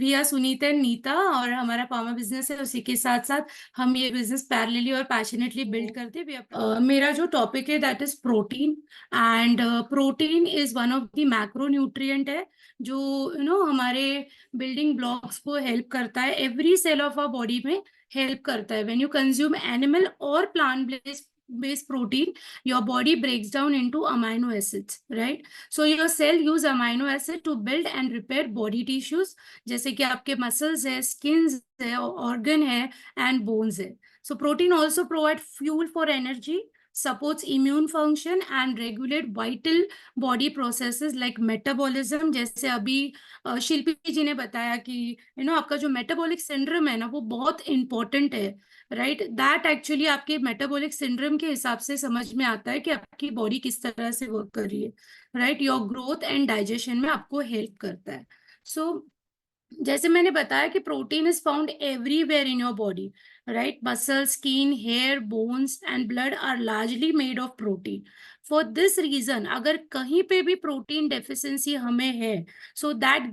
We are Sunita and Nita, और हमारा pharma business है। उसी के साथ साथ हम ये बिजनेस पैरेलली और पैशनेटली बिल्ड करते हैं। मेरा जो टॉपिक है that is protein. And protein is one of the macro nutrient है, जो हमारे बिल्डिंग ब्लॉक्स को हेल्प करता है। Every cell of our body में हेल्प करता है। व्हेन यू कंज्यूम एनिमल और plant based protein, your body breaks down into amino acids, right? So your cell use amino acid to build and repair body tissues, जैसे कि आपके muscles है, skins है, organ है and bones है। So protein also provide fuel for energy, supports immune function and regulate vital body processes like metabolism। जैसे अभी शिल्पी जी ने बताया कि आपका जो मेटाबॉलिक सिंड्रोम है ना, वो बहुत इंपॉर्टेंट है, राइट? दैट एक्चुअली आपके मेटाबॉलिक सिंड्रोम के हिसाब से समझ में आता है कि आपकी बॉडी किस तरह से वर्क कर रही है, right? Your growth and digestion में आपको हेल्प करता है। सो जैसे मैंने बताया कि protein is found everywhere in your body, right? Muscle, skin, hair, bones and blood are largely made of protein. For this reason अगर कहीं पे भी प्रोटीन डेफिशिएंसी हमें है, so that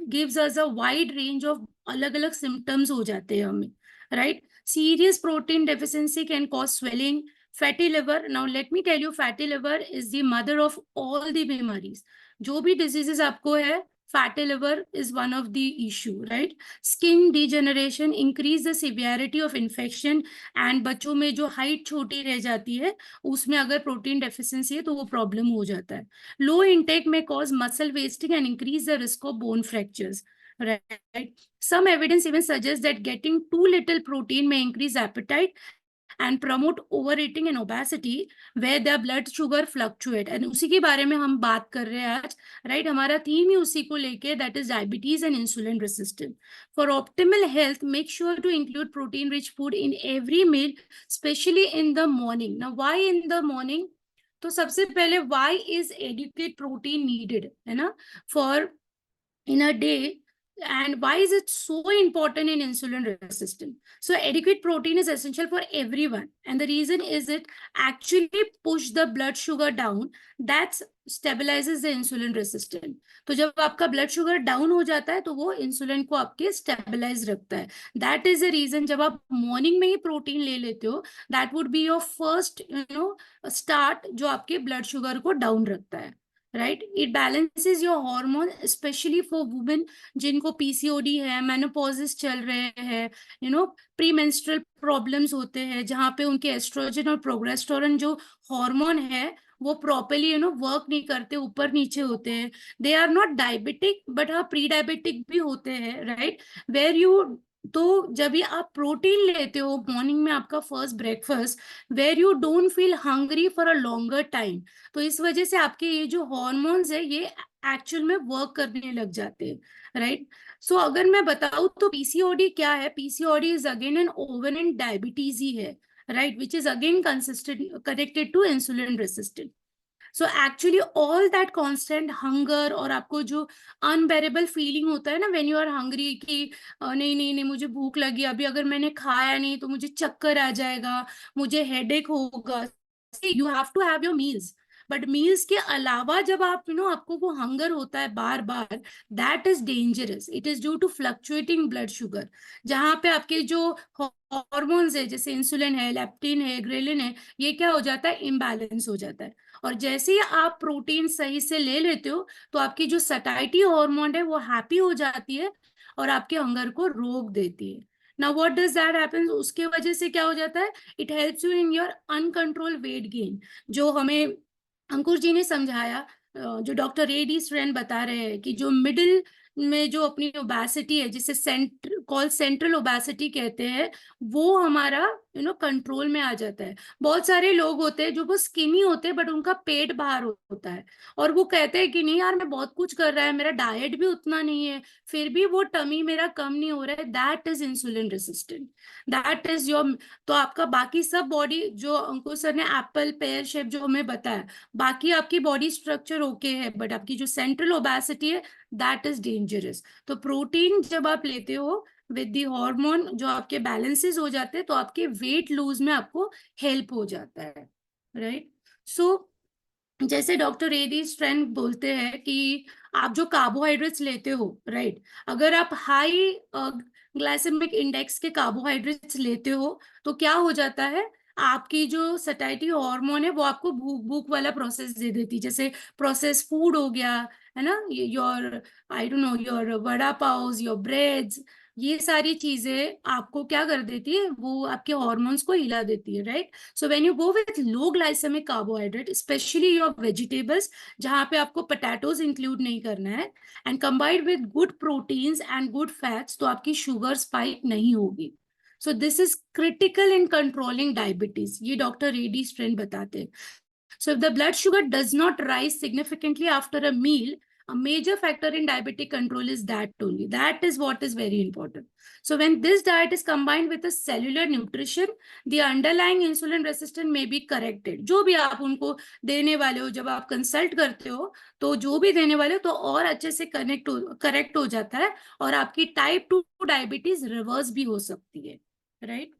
gives us a wide range of अलग अलग symptoms हो जाते हैं हमें, right? Serious protein deficiency can cause swelling, fatty liver. Now let me tell you, fatty liver is the mother of all the बीमारीज। जो भी diseases आपको है, fatty liver is one of the issue, right? Skin degeneration increase the severity of infection, and बच्चों में जो height छोटी रह जाती है उसमें अगर प्रोटीन डेफिशिएंसी है तो वो प्रॉब्लम हो जाता है। लो इनटेक में cause muscle wasting and increase the risk of bone fractures, right? Some evidence even suggests that getting too little protein may increase appetite and promote overeating and obesity where their blood sugar fluctuate। and उसी के बारे में हम बात कर रहे हैं आज, राइट? हमारा थीम ही उसी को लेके, that is diabetes and insulin resistant. For optimal health make sure to include protein rich food in every meal, specially in the morning. Now why in the morning? तो सबसे पहले why is adequate protein needed, है ना, for in a day, and why is it so important in insulin resistance? So adequate protein is essential for everyone, and the reason is it actually push the blood sugar down, that stabilizes the insulin resistance। तो जब आपका blood sugar down हो जाता है तो वो insulin को आपके स्टेबलाइज रखता है। दैट इज द रीजन जब आप मॉर्निंग में ही प्रोटीन ले लेते हो, that would be your first start जो आपके ब्लड शुगर को डाउन रखता है, right? It balances your hormone, specially for women जिनको पीसीओडी है, मेनोपॉजेस चल रहे हैं, प्री मेंस्ट्रुअल प्रॉब्लम्स होते हैं, जहाँ पे उनके एस्ट्रोजन और प्रोगेस्टेरोन जो हार्मोन है वो प्रॉपरली वर्क नहीं करते, ऊपर नीचे होते हैं। They are not diabetic but हाँ प्री डायबिटिक भी होते हैं, राइट? वेयर यू, तो जब भी आप प्रोटीन लेते हो मॉर्निंग में, आपका first breakfast, where you don't feel hungry for a longer time, तो इस वजह से आपके ये जो हॉर्मोन्स है ये एक्चुअल में वर्क करने लग जाते हैं, राइट? सो अगर मैं बताऊं तो पीसीओडी क्या है? PCOD is again an ovarian diabetes ही है, right? Which is again consistent connected to insulin resistant. So actually all that constant hunger, और आपको जो अनबेरेबल फीलिंग होता है ना व्हेन यू आर हंग्री, कि नहीं नहीं नहीं मुझे भूख लगी, अभी अगर मैंने खाया नहीं तो मुझे चक्कर आ जाएगा, मुझे हेडेक होगा। You have to have your meals, but meals के अलावा जब आप आपको वो हंगर होता है बार बार, that is dangerous. It is due to fluctuating blood sugar, जहाँ पे आपके जो हॉर्मोन्स है जैसे इंसुलिन है, लेप्टिन है, ग्रेलिन है, ये क्या हो जाता है? इम्बैलेंस हो जाता है। और जैसे ही आप प्रोटीन सही से ले लेते हो तो आपकी जो सटाइटी हार्मोन है वो हैप्पी हो जाती है और आपके हंगर को रोक देती है। Now what does that happen? उसके वजह से क्या हो जाता है? It helps you in your uncontrol weight gain, जो हमें अंकुर जी ने समझाया, जो डॉक्टर रेडी स्ट्रैन बता रहे हैं कि जो मिडिल में जो अपनी ओबेसिटी है, जिसे सेंट्रल ओबेसिटी कहते हैं, वो हमारा कंट्रोल में आ जाता है। बहुत सारे लोग होते हैं जो वो स्किनी होते हैं बट उनका पेट बाहर होता है, और वो कहते हैं कि नहीं यार मैं बहुत कुछ कर रहा है, मेरा डाइट भी उतना नहीं है, फिर भी वो टमी मेरा कम नहीं हो रहा है। That is insulin resistant, that is your. तो आपका बाकी सब बॉडी, जो अंकुर सर ने एप्पल पेयर शेप जो हमें बताया, बाकी आपकी बॉडी स्ट्रक्चर ओके है, बट आपकी जो सेंट्रल ओबेसिटी है दैट इज डेंजरस। तो प्रोटीन जब आप लेते हो विद दी हार्मोन जो आपके बैलेंसेस हो जाते हैं, तो आपके वेट लूज में आपको हेल्प हो जाता है, राइट? सो जैसे डॉक्टर एडी स्ट्रैन बोलते हैं कि आप जो कार्बोहाइड्रेट्स लेते हो, राइट, अगर आप हाई ग्लाइसेमिक इंडेक्स के कार्बोहाइड्रेट्स लेते हो तो क्या हो जाता है, आपकी जो सटाइटी हार्मोन है वो आपको भूख भूख वाला प्रोसेस दे देती है। जैसे प्रोसेस फूड हो गया, है ना, your I don't know your vada pav, your breads, ये सारी चीजें आपको क्या कर देती है, वो आपके हॉर्मोन्स को हिला देती है, right. So when you go with low glycemic carbohydrate, especially your vegetables, जहाँ पे आपको potatoes include नहीं करना है, and combined with good proteins and good fats, तो आपकी sugar spike नहीं होगी। So this is critical in controlling diabetes. ये डॉक्टर रेडी स्ट्रेन बताते हैं। So if the blood sugar does not rise significantly after a meal, a major factor in diabetic control is that only. That is what is very important. So when this diet is combined with a cellular nutrition, the underlying insulin resistance may be corrected. जो भी आप उनको देने वाले हो, जब आप consult करते हो तो जो भी देने वाले हो तो और अच्छे से करेक्ट हो जाता है, और आपकी टाइप 2 डायबिटीज रिवर्स भी हो सकती है, right.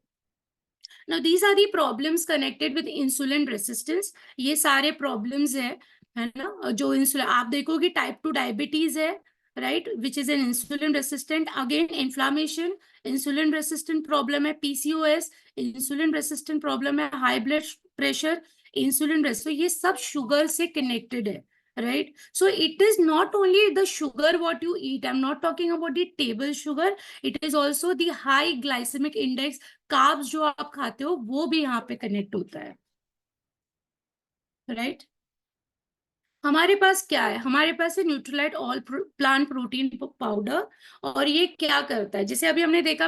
Now these are the problems connected with insulin resistance. ये सारे problems है ना, जो इंसुलिन आप देखोगे टाइप 2 डायबिटीज है, right, which is an insulin resistant, again inflammation, insulin resistant problem है, पीसीओएस, इंसुलिन रेसिस्टेंट प्रॉब्लम है, high blood pressure, insulin resistant, ये सब शुगर से कनेक्टेड है, right? So it is not only the sugar what you eat. I'm not talking about the table sugar. It is also the high glycemic index, carbs जो आप खाते हो वो भी यहाँ पे कनेक्ट होता है, राइट। हमारे पास क्या है, हमारे पास है Nutrilite all plant protein powder. और ये क्या करता है, जैसे अभी हमने देखा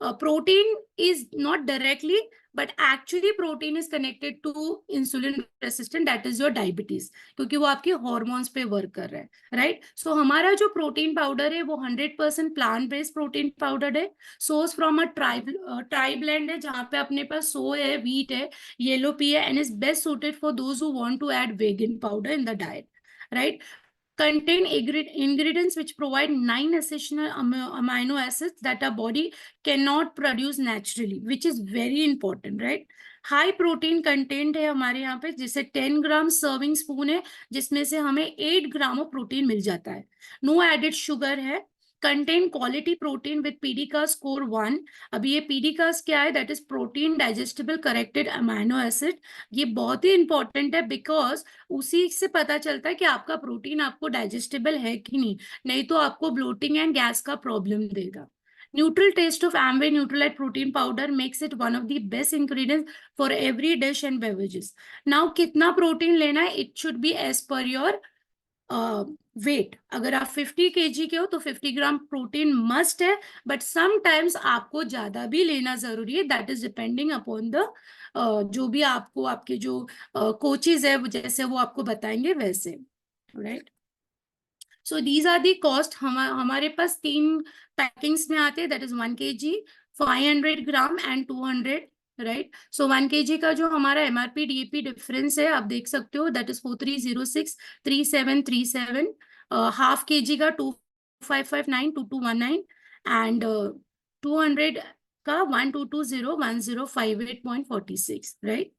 protein is not directly, but actually protein is connected to insulin resistant, that is your diabetes, क्योंकि वो आपके हॉर्मोन्स पे वर्क कर रहा है, राइट। सो हमारा जो प्रोटीन पाउडर है वो 100% प्लांट बेस्ड प्रोटीन पाउडर है, सोर्स फ्रॉम अ ट्राइब्लैंड है, जहाँ पे अपने पास सोय है, व्हीट है, yellow pea, and is best suited for those who want to add vegan powder in the diet, right? Contain ingredients which provide 9 essential amino acids that our body cannot produce naturally, which is very important, right? High protein content है हमारे यहाँ पे, जैसे 10 ग्राम serving spoon है जिसमें से हमें 8 gram of protein मिल जाता है। नो एडेड शुगर है, contain quality protein with PDCAAS score 1। अभी ये पीडीका क्या है, that is protein digestible corrected amino acid. ये बहुत ही इंपॉर्टेंट है, बिकॉज उसी से पता चलता है कि आपका प्रोटीन आपको डाइजेस्टेबल है कि नहीं तो आपको ब्लोटिंग एंड गैस का प्रॉब्लम देगा। Neutral taste of Amway Nutrilite protein powder makes it one of the best ingredients for every dish and beverages. Now कितना प्रोटीन लेना है, it should be as per your weight. अगर आप 50 kg के हो तो 50 ग्राम प्रोटीन मस्ट है, बट समटाइम्स आपको ज्यादा भी लेना जरूरी है, that is depending upon the जो भी आपको आपके जो कोचेज है जैसे वो आपको बताएंगे वैसे, right. So these are the cost. हमारे पास 3 पैकिंग्स में आते हैं, that is 1 kg, 500 gram and 200, right. So 1 kg का जो हमारा एमआरपी डीएपी डिफरेंस है आप देख सकते हो, दैट इज 43063737। हाफ kg का 25592219 एंड 200 का 12201058.46, राइट।